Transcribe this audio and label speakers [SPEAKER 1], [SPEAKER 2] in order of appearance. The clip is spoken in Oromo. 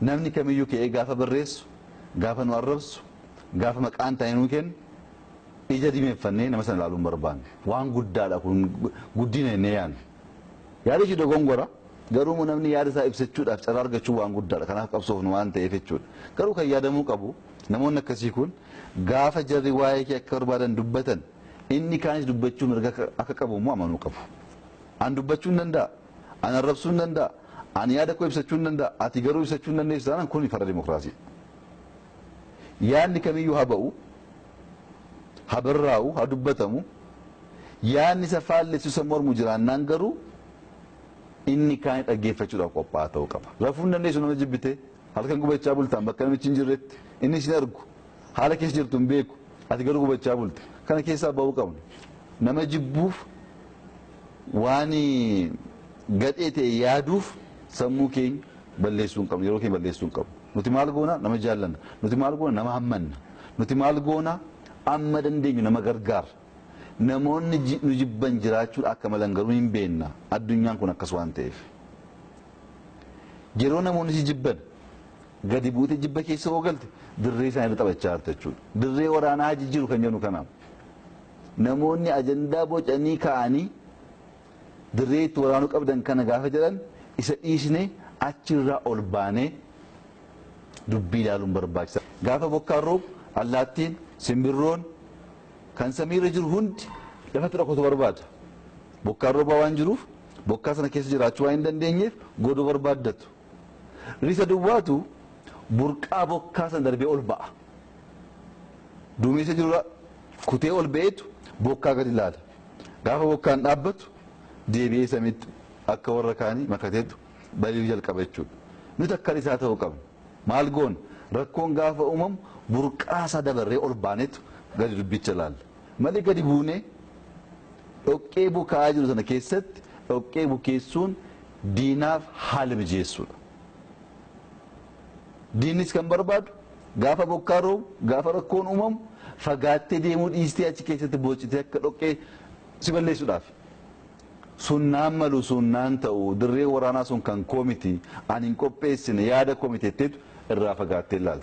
[SPEAKER 1] namni kamiyyuu ka'ee gaafa barreessu gaafa nu arrabsu gaafa maqaan ta'e nu kennu ija dimeeffannee nama sana ilaaluun barbaanne waan guddaadha kun guddina inni yaada shi dogongora garuu namni yaada isaa ibsachuudhaaf carraa argachuu waan guddaadha kanaaf qabsoofnu waan ta'eef jechuudha garuu kan yaadamuu qabu namoonni akkasii kun gaafa jarri waa'ee kee akka barbaadan dubbatan inni kaanis dubbachuu mirga akka qabu immoo amanuu qabu an dubbachuu hin danda'a an arrabsuu hin danda'a an yaada koo ibsachuu hin danda'a ati garuu ibsachuu hin dandeessu taanaan kun farra dimokiraasii yaadni kamiyyuu haa ba'u haa barraa'u haa dubbatamu yaadni isa faallessu isa mormu jiraannaan garuu inni kaan dhaggeeffachuudhaaf qophaa'aa ta'uu qaba rafuu hin dandeessu nama jibbite halkan gubachaa bultaan bakka namichi hin jirretti inni isin argu haala keessa jirtu hin beeku ati garuu gubachaa bulte kana keessaa ba'uu qabnu nama jibbuuf waan gadhee ta'e yaaduuf sammuu keenya balleessuu hin qabnu yeroo keenya balleessuu hin qabnu nuti maal goona nama jaallanna nuti maal goona nama hammanna nuti maal goona amma dandeenyu nama gargaara namoonni nu jibban jiraachuu akka malan garuu hin beenna addunyaan kun akkas waan ta'eef yeroo namoonni si jibban gadi buute jibba keessa oogalte dirree isaan irra taphachaa jirtu jechuudha dirree waraanaa jijjiiru kan jennu kanaaf namoonni ajandaa bocanii ka'anii dirree itti waraanuu qabdan kana gaafa jedhan isa dhiisnee achirraa ol baanee dubbii ilaaluun barbaachisa gaafa bokkaan roobu allaattiin simbirroon kan samiirra jiru hundi lafatti dhokatu barbaada bokkaan roobaa waan jiruuf bokkaa sana keessa jiraachuu waan hin dandeenyeef godoo barbaaddatu risa duwwaatu burqaa bokkaa sana darbee ol ba'a duumessa jirurra kutee ol ba'eetu bokkaa gadi ilaala gaafa bokkaan dhaabbatu deebi'ee samiitti akka warra kaanii makateetu bali'uu jalqaba jechuudha nuti akka isaa ta'uu qabna maal goon rakkoon gaafa uumamu burqaa isaa dabarree ol baaneetu gadi dubbicha ilaalla malee gadi buunee dhoqqee bukaa jiru sana keessatti dhoqqee bukeessuun diinaaf haala mijeessuudha diinnis kan barbaadu gaafa bokkaa roobu gaafa rakkoon uumamu fagaattee deemuu dhiistee achi keessatti boocitee akka dhoqqee si balleessuudhaaf sunnaan malu sunnaan ta'u dirree waraanaa sun kan koomiti ani hin qopheessine yaada koomiteetteetu irraa fagaattee ilaalta.